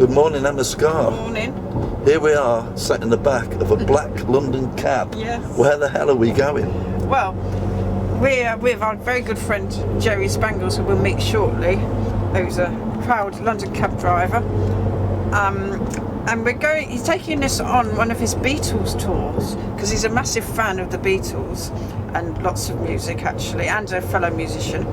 Good morning, Emma Scar. Good morning. Here we are, sat in the back of a black London cab. Yes. Where the hell are we going? Well, we're with our very good friend Jerry Spangles, who we'll meet shortly, who's a proud London cab driver. And he's taking us on one of his Beatles tours, because he's a massive fan of the Beatles and lots of music actually, and a fellow musician.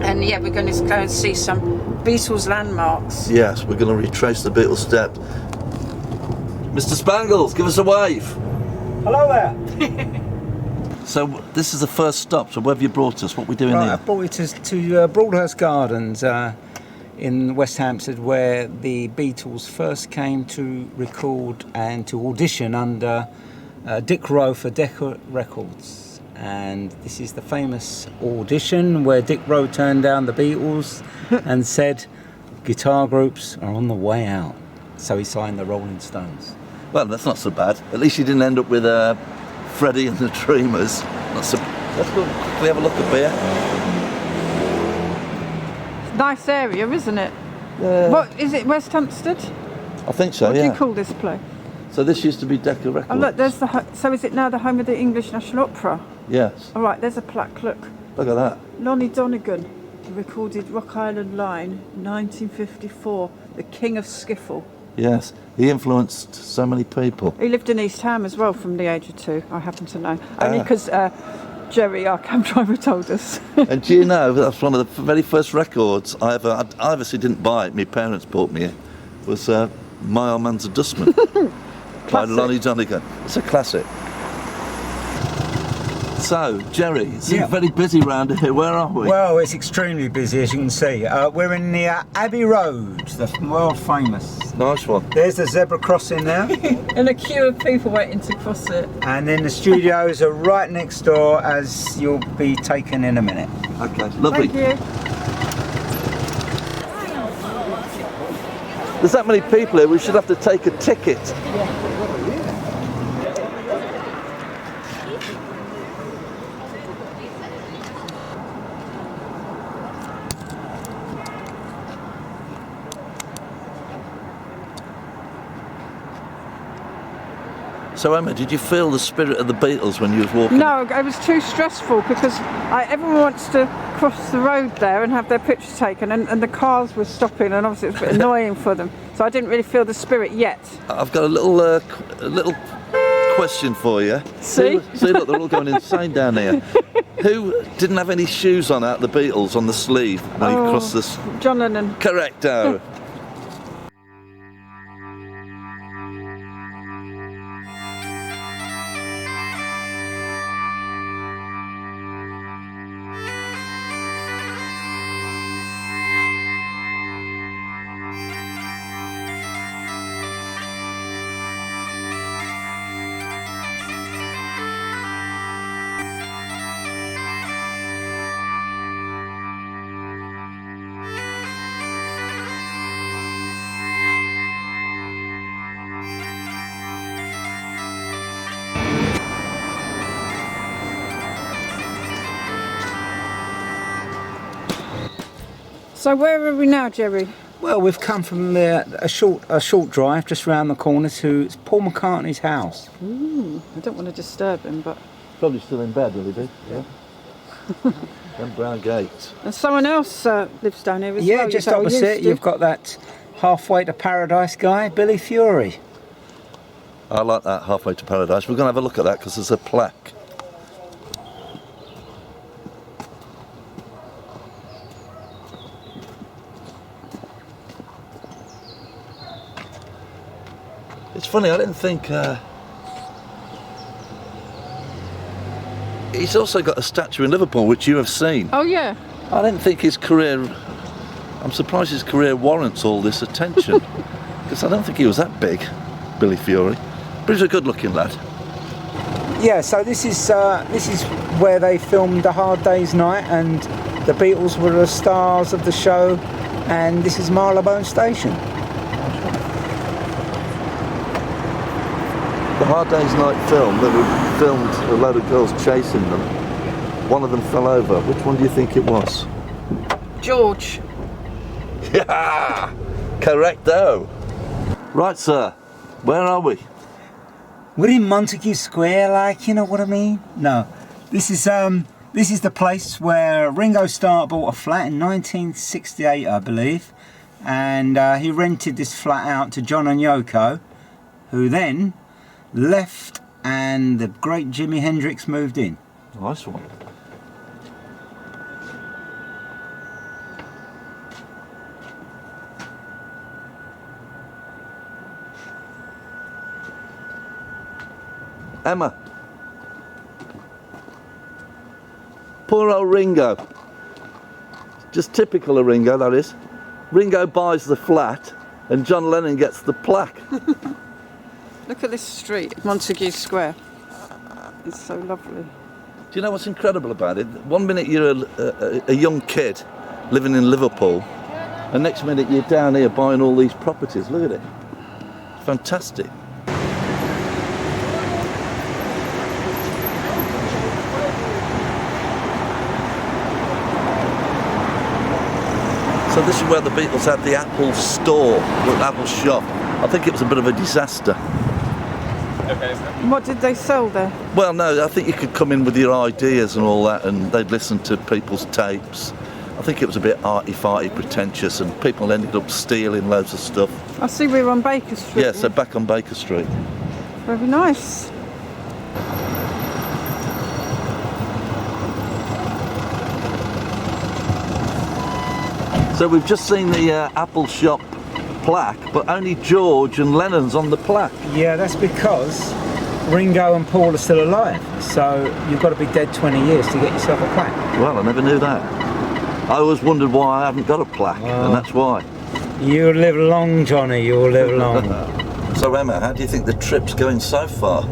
And yeah, we're going to go and see some Beatles landmarks. Yes, we're going to retrace the Beatles steps. Mr. Spangles, give us a wave. Hello there. So this is the first stop, so where have you brought us? What are we doing here? I've brought you to Broadhurst Gardens in West Hampstead, where the Beatles first came to record and to audition under Dick Rowe for Decca Records. And this is the famous audition where Dick Rowe turned down the Beatles and said guitar groups are on the way out. So he signed the Rolling Stones. Well, that's not so bad. At least you didn't end up with Freddie and the Dreamers. Let's go quickly have a look at beer. Nice area, isn't it? What is it, West Hampstead? I think so, What yeah. do you call this place? So this used to be Decca Records. Oh look, there's so is it now the home of the English National Opera? Yes. All right, there's a plaque, look. Look at that. Lonnie Donegan recorded Rock Island Line, 1954, the king of skiffle. Yes, he influenced so many people. He lived in East Ham as well from the age of 2, I happen to know. Only because Jerry, our cab driver, told us. And do you know, that's one of the very first records I obviously didn't buy it, my parents bought me it, was My Old Man's a Dustman by Lonnie Donegan. It's a classic. So, Jerry, it seems very busy round here. Where are we? Well, it's extremely busy, as you can see. We're in the Abbey Road, the world famous. Nice one. There's the zebra crossing there. And a queue of people waiting to cross it. And then the studios are right next door, as you'll be taken in a minute. Okay, lovely. Thank you. There's that many people here, we should have to take a ticket. So Emma, did you feel the spirit of the Beatles when you was walking? No, it was too stressful because everyone wants to cross the road there and have their pictures taken, and the cars were stopping, and obviously it's a bit annoying for them. So I didn't really feel the spirit yet. I've got a little question for you. See, look, they're all going insane down here. Who didn't have any shoes on out the Beatles on the sleeve when he crossed this? John Lennon. Correcto. So where are we now, Jerry? Well, we've come from a short drive just round the corner to Paul McCartney's house. Ooh, I don't want to disturb him, but... Probably still in bed, will he be? Yeah. Them brown gates. And someone else lives down here as well. Yeah, just opposite, you've got that halfway to paradise guy, Billy Fury. I like that, halfway to paradise. We're going to have a look at that because there's a plaque. It's funny, I didn't think... He's also got a statue in Liverpool, which you have seen. Oh, yeah. I didn't think his career... I'm surprised his career warrants all this attention. Because I don't think he was that big, Billy Fury. But he's a good-looking lad. Yeah, so this is where they filmed A Hard Day's Night, and the Beatles were the stars of the show, and this is Marylebone Station. The Hard Day's Night film, that we filmed a load of girls chasing them. One of them fell over. Which one do you think it was? George. Yeah! Correcto. Right, sir. Where are we? We're in Montagu Square, like, you know what I mean? No, this is the place where Ringo Starr bought a flat in 1968, I believe, and he rented this flat out to John and Yoko, who then left, and the great Jimi Hendrix moved in. Nice one. Emma. Poor old Ringo. Just typical of Ringo, that is. Ringo buys the flat and John Lennon gets the plaque. Look at this street, Montagu Square. It's so lovely. Do you know what's incredible about it? One minute you're a young kid living in Liverpool, and next minute you're down here buying all these properties. Look at it. Fantastic. So this is where the Beatles had the Apple store, the Apple shop. I think it was a bit of a disaster. What did they sell there? Well, no, I think you could come in with your ideas and all that, and they'd listen to people's tapes. I think it was a bit arty-farty, pretentious, and people ended up stealing loads of stuff. I see we're on Baker Street. Yeah, so back on Baker Street. Very nice. So we've just seen the Apple shop plaque, but only George and Lennon's on the plaque. Yeah, that's because Ringo and Paul are still alive, so you've got to be dead 20 years to get yourself a plaque. Well, I never knew that. I always wondered why I haven't got a plaque, and that's why. You'll live long, Johnny, you'll live long. So Emma, how do you think the trip's going so far?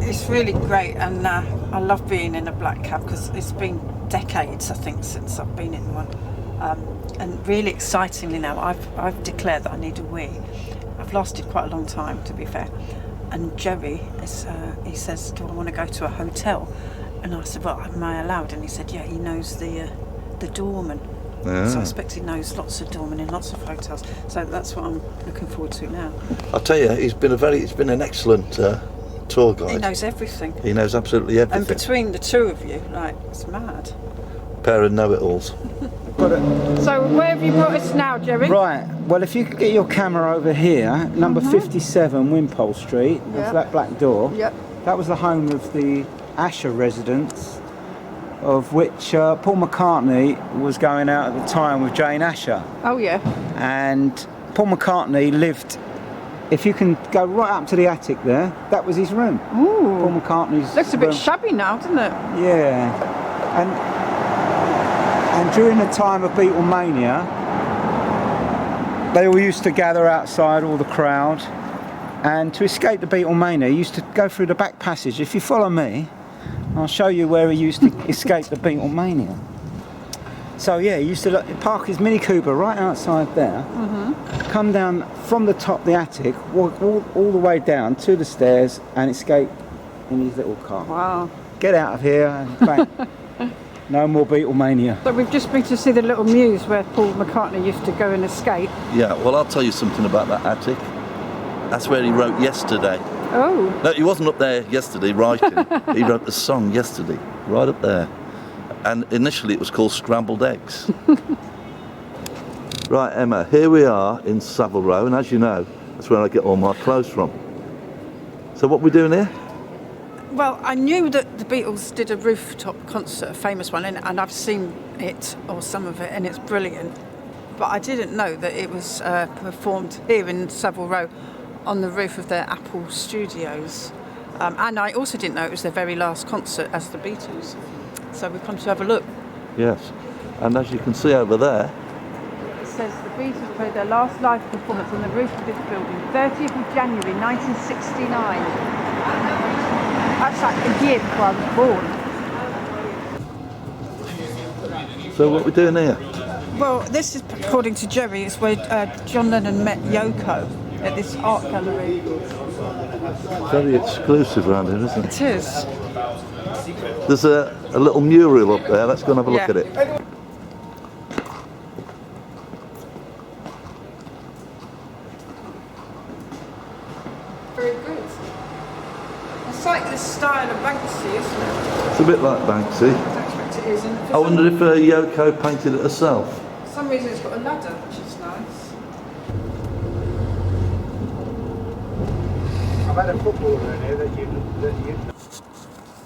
It's really great, and I love being in a black cab because it's been decades, I think, since I've been in one. And really excitingly now, I've declared that I need a wee. I've lasted quite a long time, to be fair. And Jerry, he says, do I want to go to a hotel? And I said, well, am I allowed? And he said, yeah, he knows the doorman. Yeah. So I expect he knows lots of doormen in lots of hotels. So that's what I'm looking forward to now. I'll tell you, he's been an excellent tour guide. He knows everything. He knows absolutely everything. And between the two of you, like, it's mad. Pair of know-it-alls. So where have you brought us now, Jerry? Right, well, if you could get your camera over here, number 57 Wimpole Street, that's that black door. Yep. That was the home of the Asher residence, of which Paul McCartney was going out at the time with Jane Asher. Oh, yeah. And Paul McCartney lived, if you can go right up to the attic there, that was his room. Ooh. Paul McCartney's Looks a bit room. shabby now, doesn't it? Yeah. And during the time of Beatlemania, they all used to gather outside, all the crowd, and to escape the Beatlemania, he used to go through the back passage. If you follow me, I'll show you where he used to escape the Beatlemania. So yeah, he used to park his Mini Cooper right outside there, come down from the top of the attic, walk all the way down to the stairs and escape in his little car. Wow. Get out of here and bang. No more Beatlemania. So we've just been to see the little mews where Paul McCartney used to go and escape. Yeah, well, I'll tell you something about that attic. That's where he wrote Yesterday. Oh. No, he wasn't up there yesterday writing. He wrote the song Yesterday, right up there. And initially it was called Scrambled Eggs. Right, Emma, here we are in Savile Row, and as you know, that's where I get all my clothes from. So what are we doing here? Well, I knew that the Beatles did a rooftop concert, a famous one, and I've seen it, or some of it, and it's brilliant. But I didn't know that it was performed here in Savile Row on the roof of their Apple studios. And I also didn't know it was their very last concert as the Beatles. So we've come to have a look. Yes, and as you can see over there, It says the Beatles played their last live performance on the roof of this building, 30th of January 1969. That's like a year before I was born. so what are we doing here? Well, this is, according to Jerry, it's where John Lennon met Yoko at this art gallery. Very exclusive around here, isn't it? It is. There's a little mural up there, let's go and have a look at it. very good. It's like this style of Banksy, isn't it? It's a bit like Banksy. I expect it is. And I wonder if Yoko painted it herself. for some reason it's got a ladder, which is nice. I've had a footballer in here that you.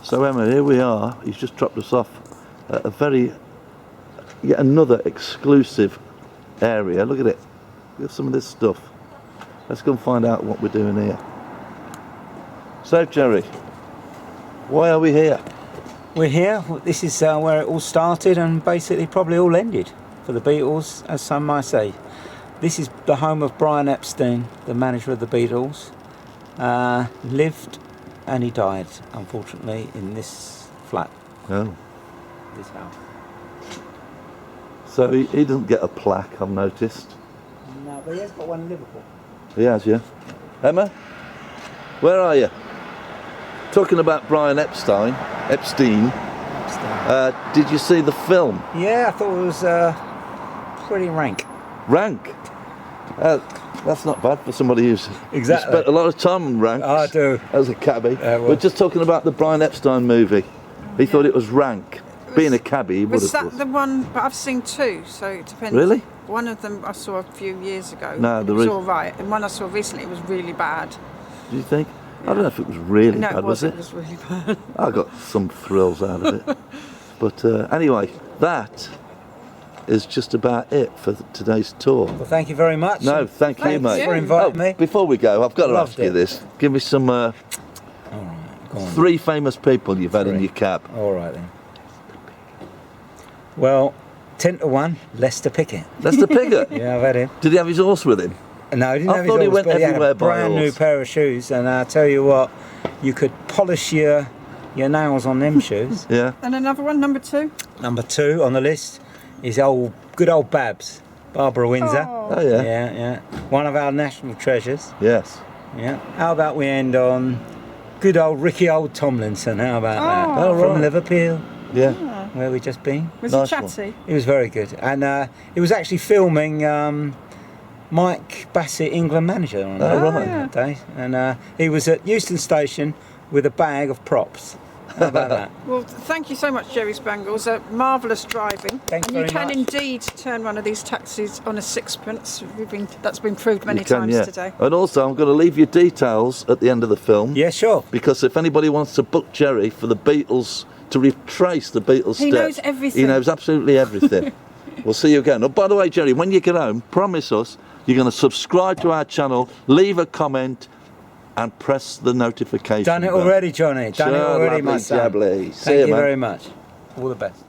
So Emma, here we are. He's just dropped us off at yet another exclusive area. Look at it. Look at some of this stuff. Let's go and find out what we're doing here. So Jerry, why are we here? We're here. This is where it all started and basically probably all ended for the Beatles, as some might say. This is the home of Brian Epstein, the manager of the Beatles. Lived and he died, unfortunately, in this flat. Oh. This house. So he doesn't get a plaque, I've noticed. No, but he has got one in Liverpool. He has, yeah. Emma, where are you? Talking about Brian Epstein. Did you see the film? Yeah, I thought it was pretty rank. Rank? That's not bad for somebody who's Exactly. spent a lot of time on Ranks. I do. As a cabbie. well. We're just talking about the Brian Epstein movie. He thought it was rank. Being a cabbie, he would Was have that thought. the one? But I've seen two, so it depends. Really? One of them I saw a few years ago. No, it there was is- all right, and one I saw recently was really bad. Do you think? I don't know if it was really No, bad, it was was. it? It was really bad. I got some thrills out of it. But anyway, that is just about it for today's tour. Well, thank you very much. No, thank you, Thank mate. you for inviting me. Before we go, I've got to Loved ask you it. this. Give me some All right, go on. 3 famous people you've had in 3. your cab. All right then. Well, 10 to 1, Lester Pickett. Lester Pickett. Yeah, I've had him. Did he have his horse with him? No, he didn't I have thought his he horse, went but he had everywhere a by brand new horse. pair of shoes, and I tell you what, you could polish your nails on them shoes. Yeah. And another one, number 2. Number 2 on the list is good old Babs, Barbara Windsor. Oh yeah. Yeah. One of our national treasures. Yes. Yeah. How about we end on good old Ricky Old Tomlinson? How about that? Oh, right. From Liverpool, Yeah. where we just been. Was Nice he one. chatty? He was very good, and he was actually filming Mike Bassett, England manager, on that day, and he was at Euston Station with a bag of props. How about that? Well, thank you so much, Jerry Spangles. Marvellous driving. Thank and you you very can much. indeed turn one of these taxis on a sixpence. That's been proved many You can, times yeah. today. And also, I'm going to leave you details at the end of the film. Yeah, sure. Because if anybody wants to book Jerry for the Beatles, to retrace the Beatles He steps, knows everything. He knows absolutely everything. We'll see you again. Oh, by the way, Jerry, when you get home, promise us you're going to subscribe to our channel, leave a comment, and press the notification Done it bell. already, Johnny. Done it Sure, already, my lovely, son. jabbly. See Thank you, you man. very much. All the best.